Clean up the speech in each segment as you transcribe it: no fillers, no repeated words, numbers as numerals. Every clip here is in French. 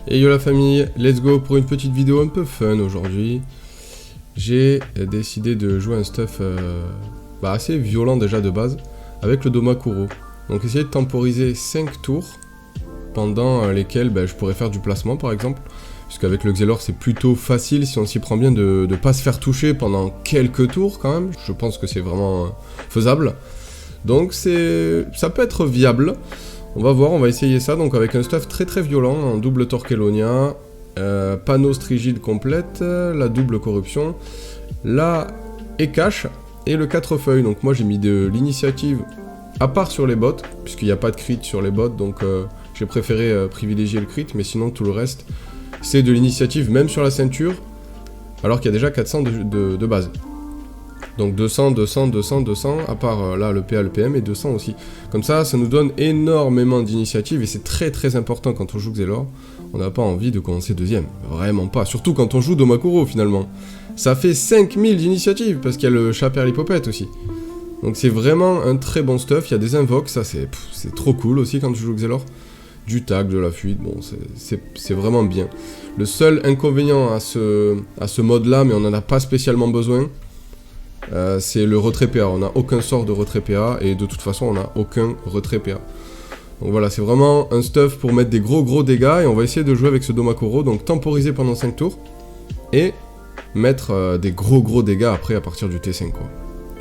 Et yo la famille, let's go pour une petite vidéo un peu fun aujourd'hui. J'ai décidé de jouer un stuff assez violent déjà de base avec le Domakuro. Donc essayer de temporiser 5 tours pendant lesquels je pourrais faire du placement par exemple. Puisqu'avec le Xelor c'est plutôt facile si on s'y prend bien de ne pas se faire toucher pendant quelques tours quand même. Je pense que c'est vraiment faisable. Donc ça peut être viable. On va voir, on va essayer ça donc avec un stuff très violent en double Torquelonia, panneau strigide complète, la double corruption, la Ekash et le 4 feuilles. Donc moi j'ai mis de l'initiative à part sur les bots, puisqu'il n'y a pas de crit sur les bots, donc j'ai préféré privilégier le crit, mais sinon tout le reste c'est de l'initiative même sur la ceinture, alors qu'il y a déjà 400 de base. Donc 200, 200, 200, 200, à part là le PA, le PM et 200 aussi. Comme ça nous donne énormément d'initiative et c'est très important quand on joue Xelor. On n'a pas envie de commencer deuxième, vraiment pas. Surtout quand on joue Domakuro finalement. Ça fait 5000 d'initiative parce qu'il y a le chat perlipopette aussi. Donc c'est vraiment un très bon stuff. Il y a des invoques, ça c'est trop cool aussi quand tu joues Xelor. Du tag, de la fuite, bon c'est vraiment bien. Le seul inconvénient à ce mode là, mais on n'en a pas spécialement besoin, c'est le retrait PA. On n'a aucun sort de retrait PA et de toute façon on n'a aucun retrait PA. Donc voilà, c'est vraiment un stuff pour mettre des gros dégâts et on va essayer de jouer avec ce Domakuro, donc temporiser pendant 5 tours et mettre des gros dégâts après à partir du T5 quoi.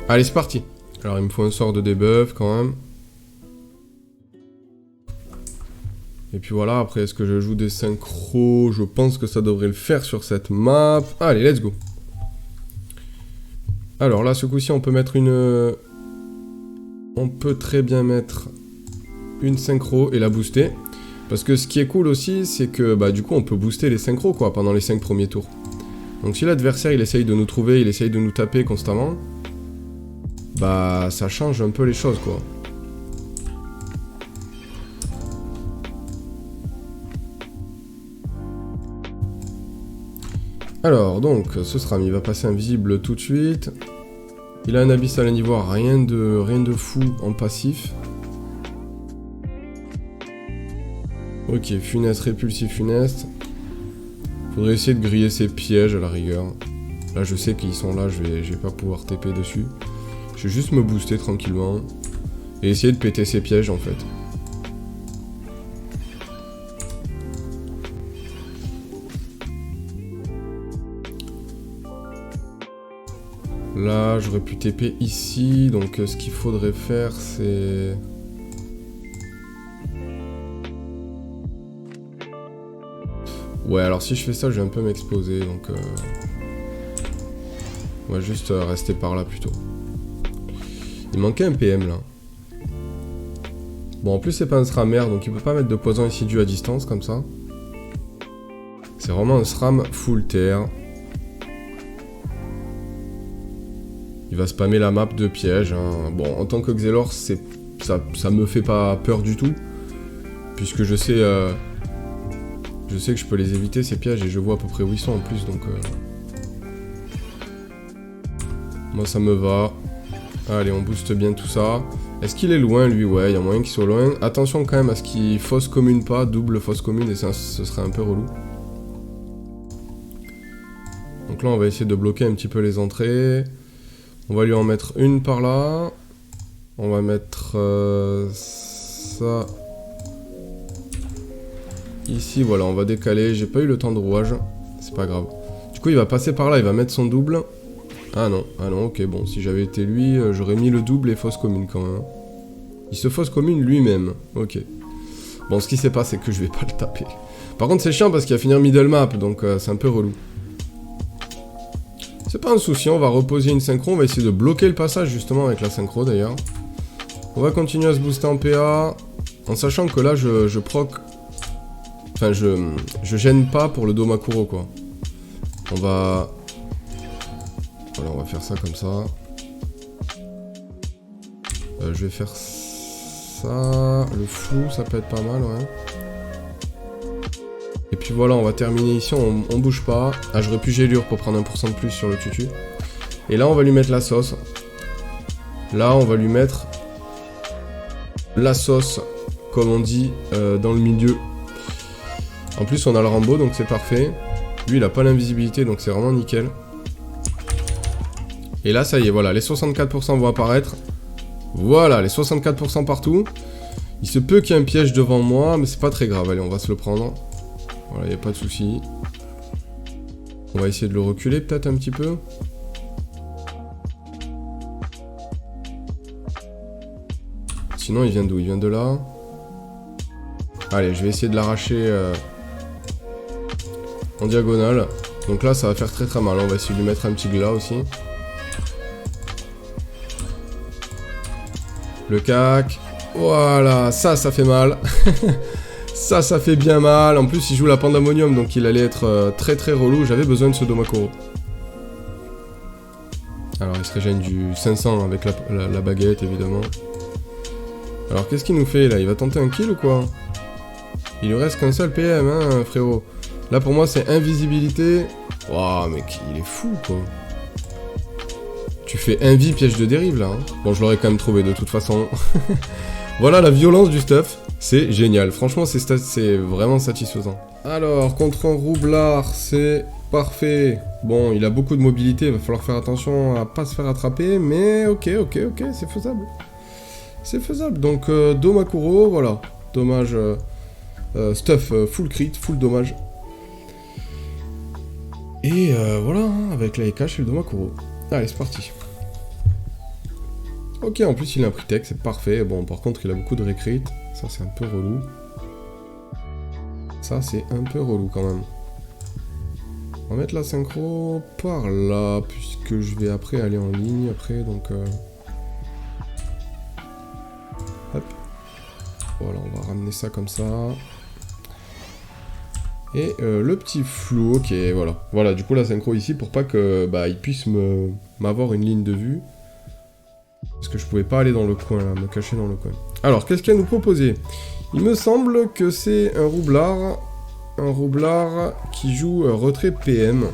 Allez c'est parti. Alors il me faut un sort de debuff quand même. Et puis voilà, après est-ce que je joue des synchros? Je pense que ça devrait le faire sur cette map. Allez, let's go. Alors là, ce coup-ci, on peut mettre une... On peut très bien mettre une synchro et la booster. Parce que ce qui est cool aussi, c'est que du coup, on peut booster les synchros quoi, pendant les 5 premiers tours. Donc si l'adversaire, il essaye de nous trouver, il essaye de nous taper constamment, ça change un peu les choses quoi. Alors, donc, ce SRAM, il va passer invisible tout de suite. Il a un abyssal à niveau, rien de fou en passif. Ok, funeste, répulsif, funeste. Faudrait essayer de griller ses pièges à la rigueur. Là, je sais qu'ils sont là, je vais pas pouvoir TP dessus. Je vais juste me booster tranquillement. Et essayer de péter ses pièges, en fait. Là, j'aurais pu TP ici, donc ce qu'il faudrait faire, c'est... Ouais, alors si je fais ça, je vais un peu m'exposer, donc... On va juste rester par là, plutôt. Il manquait un PM, là. Bon, en plus, c'est pas un SRAM air, donc il peut pas mettre de poison insidieux à distance, comme ça. C'est vraiment un SRAM full terre. Il va spammer la map de pièges. Hein. Bon, en tant que Xelor, ça me fait pas peur du tout. Puisque je sais que je peux les éviter ces pièges et je vois à peu près où ils sont en plus. Donc, moi, ça me va. Allez, on booste bien tout ça. Est-ce qu'il est loin, lui? Ouais, il y a moyen qu'il soit loin. Attention quand même à ce qu'il fausse commune pas, double fausse commune, et ça, ce serait un peu relou. Donc là, on va essayer de bloquer un petit peu les entrées. On va lui en mettre une par là. On va mettre ça ici. Voilà, on va décaler. J'ai pas eu le temps de rouage. C'est pas grave. Du coup, il va passer par là. Il va mettre son double. Ah non, ok. Bon, si j'avais été lui, j'aurais mis le double et fausse commune quand même. Il se fausse commune lui-même. Ok. Bon, ce qui s'est passé, c'est que je vais pas le taper. Par contre, c'est chiant parce qu'il va finir middle map. Donc, c'est un peu relou. C'est pas un souci, on va reposer une synchro, on va essayer de bloquer le passage justement avec la synchro d'ailleurs. On va continuer à se booster en PA, en sachant que là je proc... Enfin je gêne pas pour le Domakuro quoi. Voilà, on va faire ça comme ça. Je vais faire ça... Le flou, ça peut être pas mal, ouais. Et puis voilà, on va terminer ici, on bouge pas. Ah, j'aurais pu gélure pour prendre 1% de plus sur le tutu. Et là, on va lui mettre la sauce. Là, on va lui mettre la sauce, comme on dit, dans le milieu. En plus, on a le Rambo, donc c'est parfait. Lui, il a pas l'invisibilité, donc c'est vraiment nickel. Et là, ça y est, voilà, les 64% vont apparaître. Voilà, les 64% partout. Il se peut qu'il y ait un piège devant moi, mais c'est pas très grave. Allez, on va se le prendre. Voilà, il n'y a pas de souci. On va essayer de le reculer peut-être un petit peu. Sinon, il vient d'où? Il vient de là. Allez, je vais essayer de l'arracher en diagonale. Donc là, ça va faire très très mal. On va essayer de lui mettre un petit glas aussi. Le cac. Voilà, ça fait mal. ça fait bien mal. En plus, il joue la Pandemonium, donc il allait être très très relou. J'avais besoin de ce Domakoro. Alors, il se régène du 500 avec la baguette, évidemment. Alors, qu'est-ce qu'il nous fait, là? Il va tenter un kill ou quoi? Il lui reste qu'un seul PM, hein, frérot. Là, pour moi, c'est invisibilité. Waouh, mec, il est fou, quoi. Tu fais invi piège de dérive, là. Hein. Bon, je l'aurais quand même trouvé, de toute façon. Voilà la violence du stuff. C'est génial. Franchement, c'est vraiment satisfaisant. Alors, contre un roublard, c'est parfait. Bon, il a beaucoup de mobilité. Il va falloir faire attention à pas se faire attraper. Mais ok, c'est faisable. C'est faisable. Donc, Domakoro, voilà. Dommage... stuff full crit, full dommage. Et voilà, hein, avec la Ekash et le Domakoro. Allez, c'est parti. Ok, en plus il a un prix tech, c'est parfait. Bon, par contre, il a beaucoup de recrit. Ça, c'est un peu relou. Ça, c'est un peu relou quand même. On va mettre la synchro par là, puisque je vais après aller en ligne, après, donc... Hop. Voilà, on va ramener ça comme ça. Et le petit flou, ok, voilà. Voilà, du coup la synchro ici pour pas que il puisse m'avoir une ligne de vue. Parce que je pouvais pas aller dans le coin là, me cacher dans le coin. Alors, qu'est-ce qu'il a nous proposé? Il me semble que c'est un roublard. Un roublard qui joue retrait PM.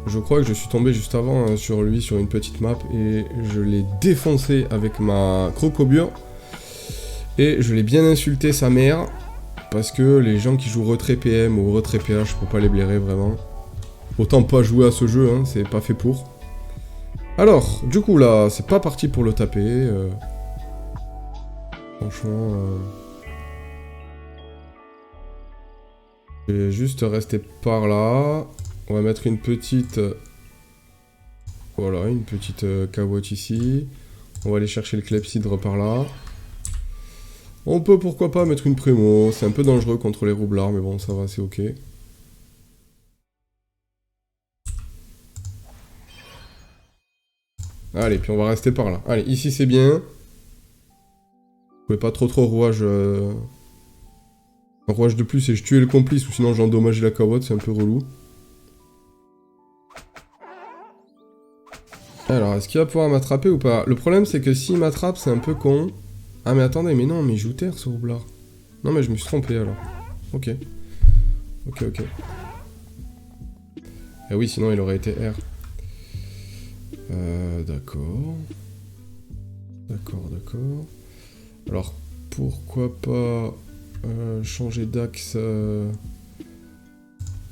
Je crois que je suis tombé juste avant sur lui, sur une petite map, et je l'ai défoncé avec ma crocobure. Et je l'ai bien insulté sa mère, parce que les gens qui jouent retrait PM ou retrait PH, je peux pas les blairer vraiment. Autant pas jouer à ce jeu, hein, c'est pas fait pour. Alors, du coup là, c'est pas parti pour le taper. Franchement... Je vais juste rester par là. On va mettre une petite... Voilà, une petite cabotte ici. On va aller chercher le clepsydre par là. On peut pourquoi pas mettre une prémo, c'est un peu dangereux contre les roublards, mais bon, ça va, c'est ok. Allez, puis on va rester par là. Allez, ici c'est bien. Vous pouvez pas trop rouage... Un rouage de plus et je tue le complice, ou sinon j'endommage la cabotte, c'est un peu relou. Alors, est-ce qu'il va pouvoir m'attraper ou pas? Le problème, c'est que s'il m'attrape, c'est un peu con. Ah mais attendez, mais non, mais il joue terre ce roublard. Non mais je me suis trompé alors. Ok. Ok. Eh oui, sinon il aurait été R. D'accord. D'accord. Alors, pourquoi pas changer d'axe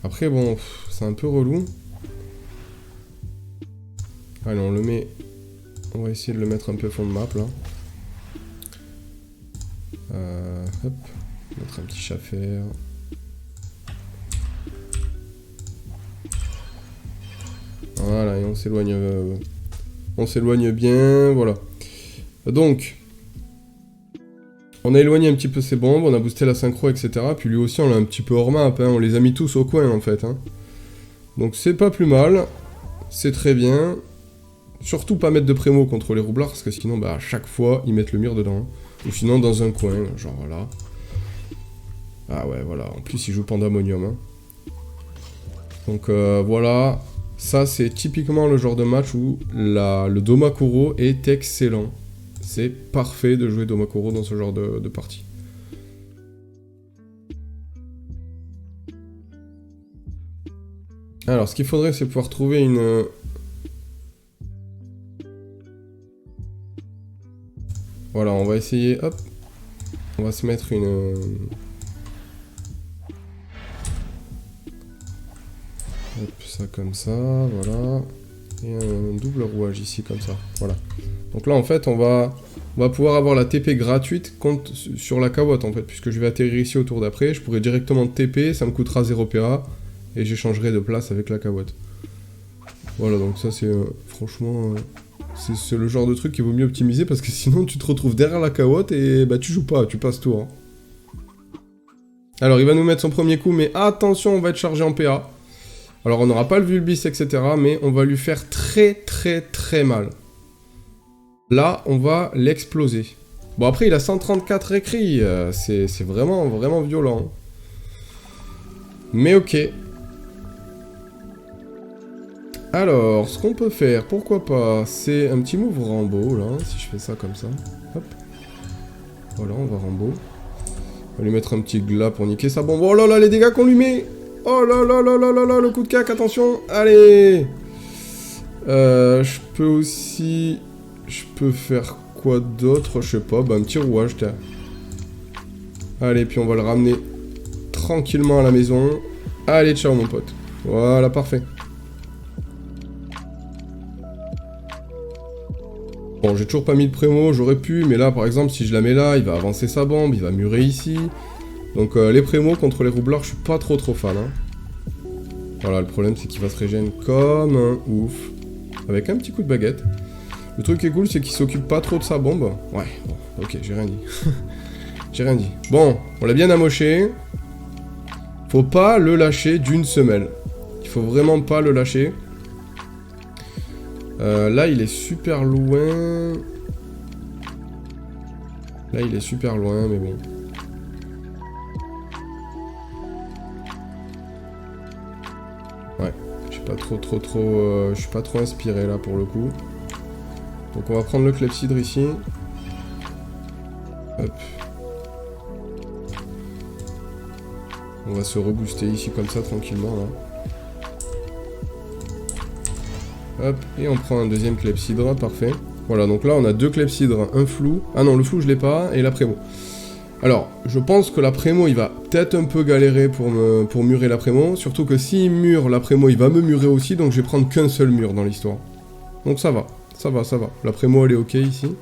Après, bon, c'est un peu relou. Allez, on le met... On va essayer de le mettre un peu fond de map, là. Hop, mettre un petit chaffer. Voilà, et on s'éloigne bien, voilà. Donc, on a éloigné un petit peu ses bombes, on a boosté la synchro, etc. Puis lui aussi, on l'a un petit peu hors map, hein, on les a mis tous au coin, en fait. Hein. Donc c'est pas plus mal, c'est très bien. Surtout pas mettre de prémo contre les roublards, parce que sinon, à chaque fois, ils mettent le mur dedans. Hein. Ou sinon dans un coin, genre là. Ah ouais, voilà. En plus, il joue Pandemonium. Hein. Donc voilà. Ça, c'est typiquement le genre de match où le Domakoro est excellent. C'est parfait de jouer Domakoro dans ce genre de partie. Alors, ce qu'il faudrait, c'est pouvoir trouver une... Voilà, on va essayer, hop. On va se mettre une... Hop, ça comme ça, voilà. Et un double rouage ici, comme ça. Voilà. Donc là, en fait, on va pouvoir avoir la TP gratuite sur la cawotte, en fait. Puisque je vais atterrir ici au tour d'après. Je pourrai directement TP, ça me coûtera 0 PA. Et j'échangerai de place avec la cawotte. Voilà, donc ça, c'est... franchement... c'est le genre de truc qu'il vaut mieux optimiser. Parce que sinon, tu te retrouves derrière la cawotte et bah tu joues pas, tu passes tour. Hein. Alors, il va nous mettre son premier coup. Mais attention, on va être chargé en PA. Alors, on n'aura pas le vulbis, etc. Mais on va lui faire très, très, très mal. Là, on va l'exploser. Bon, après, il a 134 écrits. C'est vraiment, vraiment violent. Mais ok. Alors, ce qu'on peut faire, pourquoi pas, c'est un petit move Rambo, là. Si je fais ça comme ça. Hop. Voilà, on va Rambo. On va lui mettre un petit glas pour niquer sa bombe. Oh là là, les dégâts qu'on lui met! Oh là là là là là là, le coup de cac, attention! Allez! Je peux aussi... Je peux faire quoi d'autre? Je sais pas, bah un petit rouage, tiens. Allez, puis on va le ramener tranquillement à la maison. Allez, ciao mon pote. Voilà, parfait. Bon, j'ai toujours pas mis de prémo, j'aurais pu, mais là, par exemple, si je la mets là, il va avancer sa bombe, il va murer ici. Donc, les prémos contre les roublards, je suis pas trop fan. Hein. Voilà, le problème, c'est qu'il va se régénérer comme un ouf. Avec un petit coup de baguette. Le truc qui est cool, c'est qu'il s'occupe pas trop de sa bombe. Ouais, bon, ok, j'ai rien dit. J'ai rien dit. Bon, on l'a bien amoché. Faut pas le lâcher d'une semelle. Il faut vraiment pas le lâcher. Là, il est super loin. Là, il est super loin, mais bon. Ouais, je suis pas trop... je suis pas trop inspiré, là, pour le coup. Donc, on va prendre le clepsydre ici. Hop. On va se rebooster ici, comme ça, tranquillement, là. Hop, et on prend un deuxième clepsydre, parfait. Voilà, donc là on a deux clepsydres, un flou. Ah non, le flou je l'ai pas, et la prémo. Alors, je pense que la prémo il va peut-être un peu galérer pour murer la prémo. Surtout que s'il mure la prémo, il va me murer aussi, donc je vais prendre qu'un seul mur dans l'histoire. Donc ça va, ça va, ça va. La prémo elle est ok ici.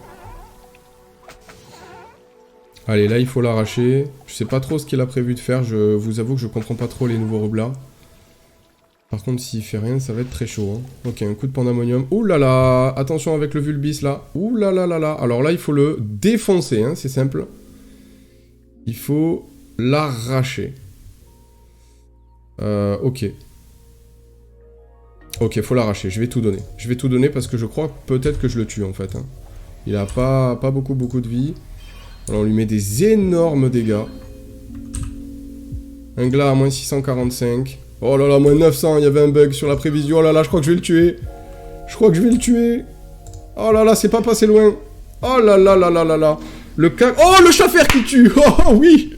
Allez, là il faut l'arracher. Je sais pas trop ce qu'il a prévu de faire, je vous avoue que je comprends pas trop les nouveaux reblards. Par contre, s'il fait rien, ça va être très chaud. Hein. Ok, un coup de pandamonium. Ouh là là! Attention avec le vulbis, là. Ouh là là là là. Alors là, il faut le défoncer, hein, c'est simple. Il faut l'arracher. Ok. Ok, faut l'arracher. Je vais tout donner. Je vais tout donner parce que je crois peut-être que je le tue, en fait. Hein. Il a pas beaucoup de vie. Alors, on lui met des énormes dégâts. Un glas à moins 645. Oh là là, moins 900, il y avait un bug sur la prévision. Oh là là, je crois que je vais le tuer. Je crois que je vais le tuer. Oh là là, c'est pas passé loin. Oh là là là là là là. Le cac... Oh, le chafer qui tue. Oh oui.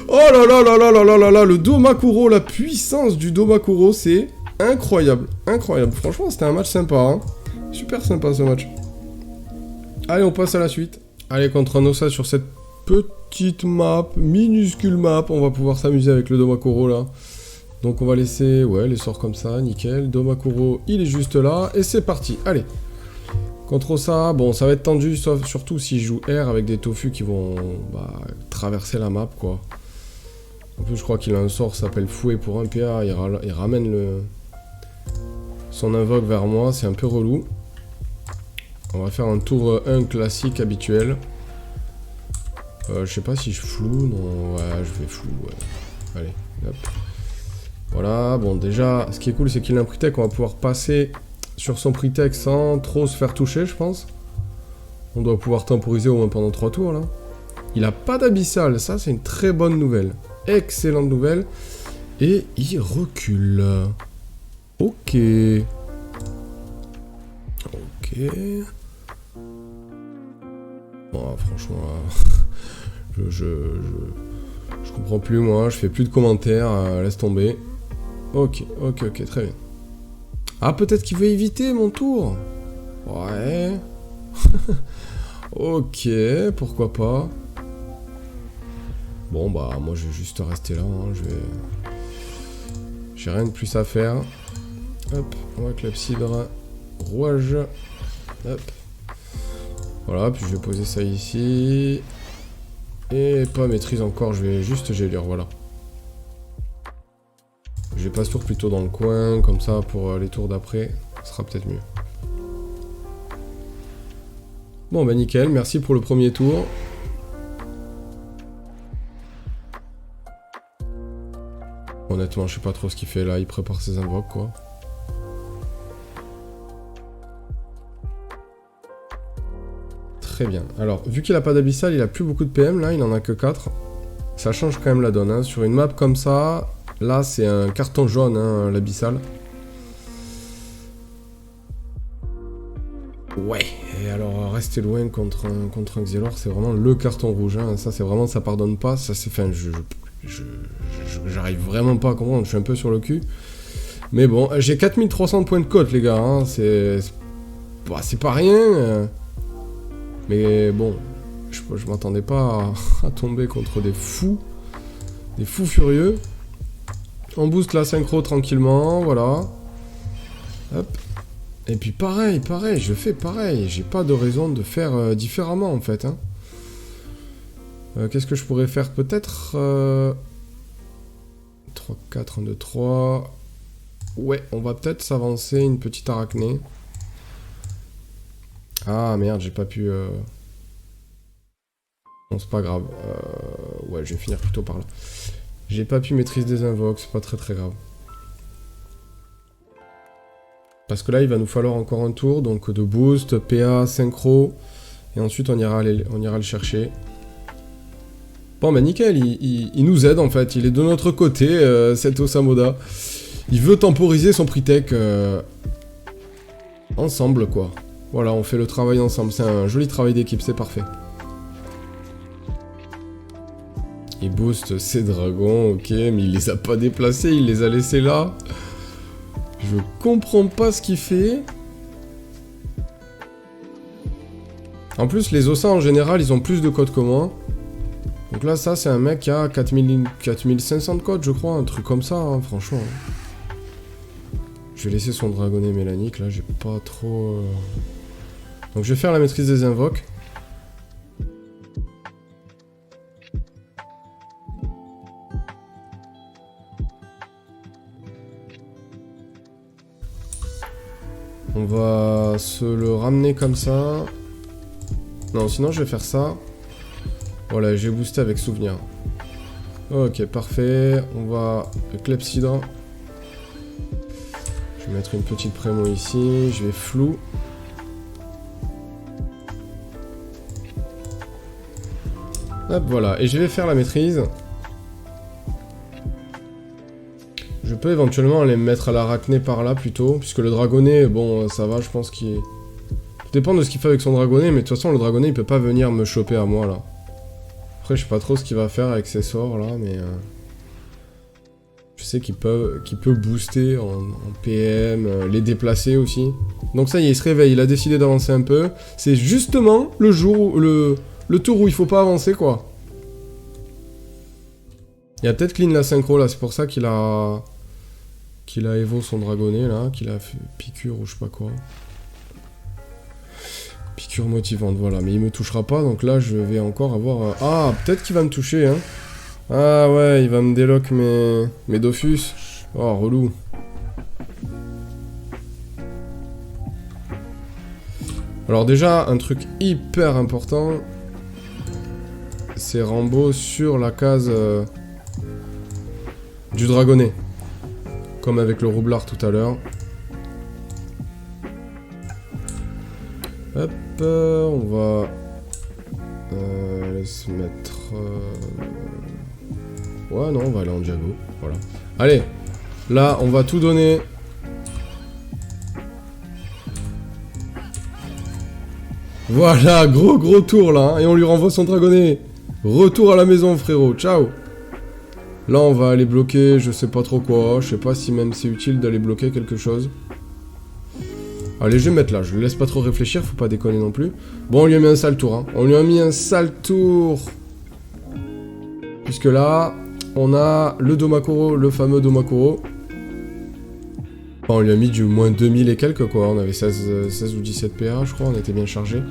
Oh là là là là là là là là. Le Domakuro, la puissance du Domakuro, c'est incroyable. Incroyable. Franchement, c'était un match sympa. Hein. Super sympa, ce match. Allez, on passe à la suite. Allez, contre un Ossa sur cette petite map, minuscule map, on va pouvoir s'amuser avec le Domakuro, là. Donc on va laisser, ouais, les sorts comme ça, nickel. Domakuro, il est juste là, et c'est parti, allez. Contre ça, bon, ça va être tendu, sauf surtout si je joue R avec des tofu qui vont traverser la map, quoi. En plus, je crois qu'il a un sort qui s'appelle Fouet pour un PA, il ramène son invoque vers moi, c'est un peu relou. On va faire un tour 1 classique habituel. Je sais pas si je floue, non, ouais, je vais flou, ouais. Allez, hop. Voilà, bon déjà, ce qui est cool, c'est qu'il a un pre-tech, on va pouvoir passer sur son pre-tech sans trop se faire toucher, je pense. On doit pouvoir temporiser au moins pendant 3 tours, là. Il a pas d'abyssal, ça c'est une très bonne nouvelle. Excellente nouvelle. Et il recule. Ok. Ok. Bon, franchement, je comprends plus, moi, je fais plus de commentaires, laisse tomber. Ok, très bien. Ah, peut-être qu'il veut éviter mon tour. Ouais. Ok, pourquoi pas. Bon, bah, moi, je vais juste rester là. Hein. J'ai rien de plus à faire. Hop, on va clepsydre. Rouage. Hop. Voilà, puis je vais poser ça ici. Et pas maîtrise encore, je vais juste gélure, voilà. Je passe tour plutôt dans le coin, comme ça, pour les tours d'après. Ce sera peut-être mieux. Bon, bah nickel, merci pour le premier tour. Honnêtement, je sais pas trop ce qu'il fait là, il prépare ses invoques, quoi. Très bien. Alors, vu qu'il a pas d'abyssal, il a plus beaucoup de PM, là, il en a que 4. Ça change quand même la donne, hein. Sur une map comme ça, là, c'est un carton jaune, hein, l'abyssal. Ouais, et alors, rester loin contre un Xelor, c'est vraiment le carton rouge, hein. Ça, c'est vraiment, ça pardonne pas, ça, c'est... Enfin, j'arrive vraiment pas à comprendre, je suis un peu sur le cul. Mais bon, j'ai 4300 points de cote, les gars, hein. C'est pas rien. Mais bon, je m'attendais pas à tomber contre des fous furieux. On booste la synchro tranquillement, voilà. Hop. Et puis pareil, je fais pareil. J'ai pas de raison de faire différemment en fait. Hein. Qu'est-ce que je pourrais faire peut-être 3, 4, 1, 2, 3. Ouais, on va peut-être s'avancer une petite arachnée. Ah merde, j'ai pas pu... Bon, c'est pas grave. Ouais, je vais finir plutôt par là. J'ai pas pu maîtriser des invoques, c'est pas très grave. Parce que là, il va nous falloir encore un tour, donc de boost, PA, synchro, et ensuite on ira le chercher. Bon, bah nickel, il nous aide en fait, il est de notre côté, cet Osamoda. Il veut temporiser son Pritech ensemble, quoi. Voilà, on fait le travail ensemble, c'est un joli travail d'équipe, c'est parfait. Il booste ses dragons, ok, mais il les a pas déplacés, il les a laissés là. Je comprends pas ce qu'il fait. En plus, les Ossa en général, ils ont plus de codes que moi. Donc là, ça, c'est un mec qui a 4500 de codes, je crois, un truc comme ça, hein, franchement. Je vais laisser son dragonnet mélanique, là, j'ai pas trop... Donc je vais faire la maîtrise des invoques. On va se le ramener comme ça. Non, sinon je vais faire ça. Voilà, j'ai boosté avec souvenir. Ok, parfait. On va le clepsydre. Je vais mettre une petite prémo ici. Je vais flou. Hop, voilà. Et je vais faire la maîtrise. Je peux éventuellement aller me mettre à l'arachné par là plutôt, puisque le dragonnet, bon, ça va, je pense qu'il... Tout dépend de ce qu'il fait avec son dragonnet, mais de toute façon, le dragonnet, il peut pas venir me choper à moi, là. Après, je sais pas trop ce qu'il va faire avec ses sorts, là, mais... Je sais qu'il peut booster en PM, les déplacer aussi. Donc ça y est, il se réveille, il a décidé d'avancer un peu. C'est justement le jour où... Le tour où il faut pas avancer, quoi. Il a peut-être clean la synchro, là, c'est pour ça qu'il a évo son dragonnet, là, qu'il a fait piqûre ou je sais pas quoi. Piqûre motivante, voilà, mais il me touchera pas, donc là, je vais encore avoir... Ah, peut-être qu'il va me toucher, hein. Ah ouais, il va me déloc mes Dofus. Oh, relou. Alors déjà, un truc hyper important, c'est Rambo sur la case du dragonnet. Comme avec le roublard tout à l'heure. Hop, on va aller se mettre... Ouais, non, on va aller en diago, voilà. Allez, là, on va tout donner. Voilà, gros tour, là, hein, et on lui renvoie son dragonnet. Retour à la maison, frérot, ciao. Là, on va aller bloquer, je sais pas trop quoi, je sais pas si même c'est utile d'aller bloquer quelque chose. Allez, je vais mettre là, je le laisse pas trop réfléchir, faut pas déconner non plus. Bon, on lui a mis un sale tour, hein. On lui a mis un sale tour. Puisque là, on a le Domakoro, le fameux Domakoro. Enfin, on lui a mis du moins 2000 et quelques, quoi. On avait 16 ou 17 PA, je crois, on était bien chargé.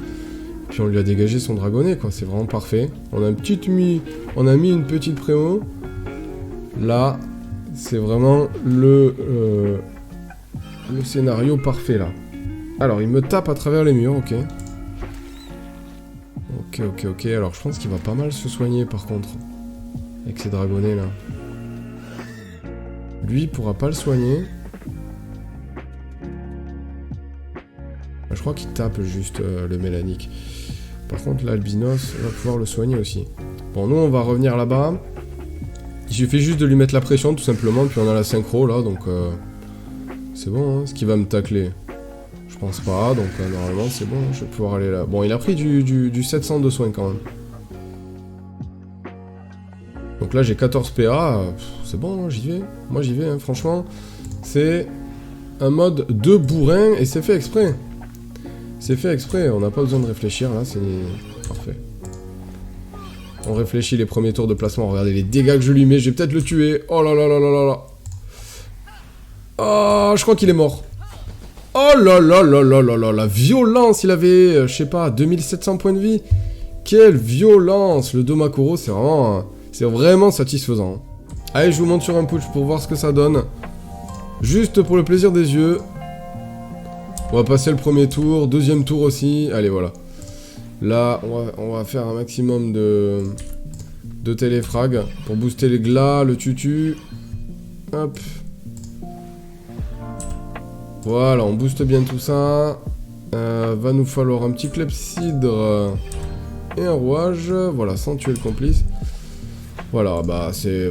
Puis on lui a dégagé son dragonnet, quoi. C'est vraiment parfait. On a mis une petite prémo. Là, c'est vraiment le scénario parfait, là. Alors, il me tape à travers les murs, ok. Ok. Alors, je pense qu'il va pas mal se soigner, par contre. Avec ces dragonnets, là. Lui, il pourra pas le soigner. Je crois qu'il tape juste le mélanique. Par contre, l'albinos va pouvoir le soigner aussi. Bon, nous, on va revenir là-bas. Il suffit juste de lui mettre la pression, tout simplement. Puis on a la synchro, là, donc... c'est bon, hein. Ce qui va me tacler. Je pense pas, donc normalement c'est bon, je vais pouvoir aller là. Bon, il a pris du 700 de soins quand même. Donc là j'ai 14 PA, c'est bon, hein, j'y vais. Moi j'y vais, hein. Franchement. C'est un mode de bourrin et c'est fait exprès. C'est fait exprès, on n'a pas besoin de réfléchir là, c'est parfait. On réfléchit les premiers tours de placement, regardez les dégâts que je lui mets, je vais peut-être le tuer. Oh là là là là là là. Oh, je crois qu'il est mort. Oh là là là là là là, la violence, il avait, je sais pas, 2700 points de vie. Quelle violence, le Domakoro, c'est vraiment satisfaisant. Allez, je vous monte sur un push pour voir ce que ça donne. Juste pour le plaisir des yeux. On va passer le premier tour, deuxième tour aussi, allez voilà. Là, on va faire un maximum de téléfrag pour booster les glas, le tutu. Hop. Voilà, on booste bien tout ça. Va nous falloir un petit clepsydre et un rouage. Voilà, sans tuer le complice. Voilà, bah c'est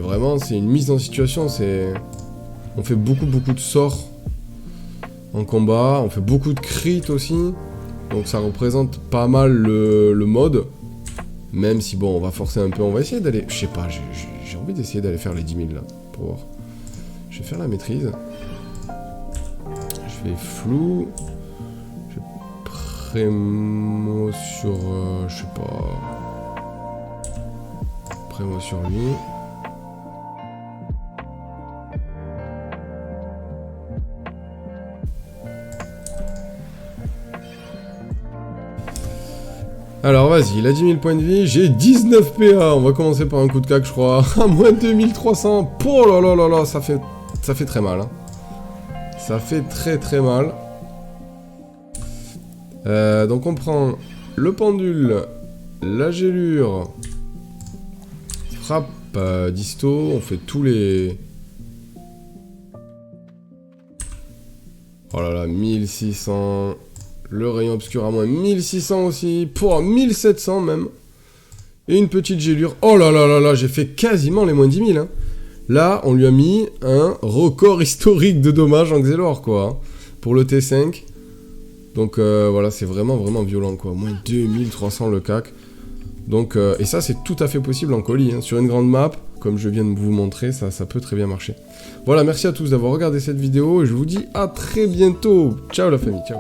une mise en situation. On fait beaucoup de sorts en combat. On fait beaucoup de crits aussi. Donc ça représente pas mal le mode. Même si bon, on va forcer un peu. On va essayer d'aller... Je sais pas, j'ai envie d'essayer d'aller faire les 10 000 là. Pour voir. Je vais faire la maîtrise. Je vais flou. Je vais prémo sur... je sais pas... Prémo sur lui. Alors vas-y, il a 10 000 points de vie, j'ai 19 PA, on va commencer par un coup de cac je crois, à moins 2300, oh là là là là, ça fait très mal. Hein. Ça fait très mal. Donc on prend le pendule, la gélure, frappe disto, on fait tous les... Oh là là, 1600... Le rayon obscur à moins 1600 aussi, pour 1700 même. Et une petite gélure. Oh là là là là, j'ai fait quasiment les moins 10 000. Hein. Là, on lui a mis un record historique de dommages en Xelor, quoi. Hein, pour le T5. Donc voilà, c'est vraiment violent, quoi. Moins 2300 le cac. Donc, et ça, c'est tout à fait possible en colis. Hein. Sur une grande map, comme je viens de vous montrer, ça peut très bien marcher. Voilà, merci à tous d'avoir regardé cette vidéo. Et je vous dis à très bientôt. Ciao la famille, ciao.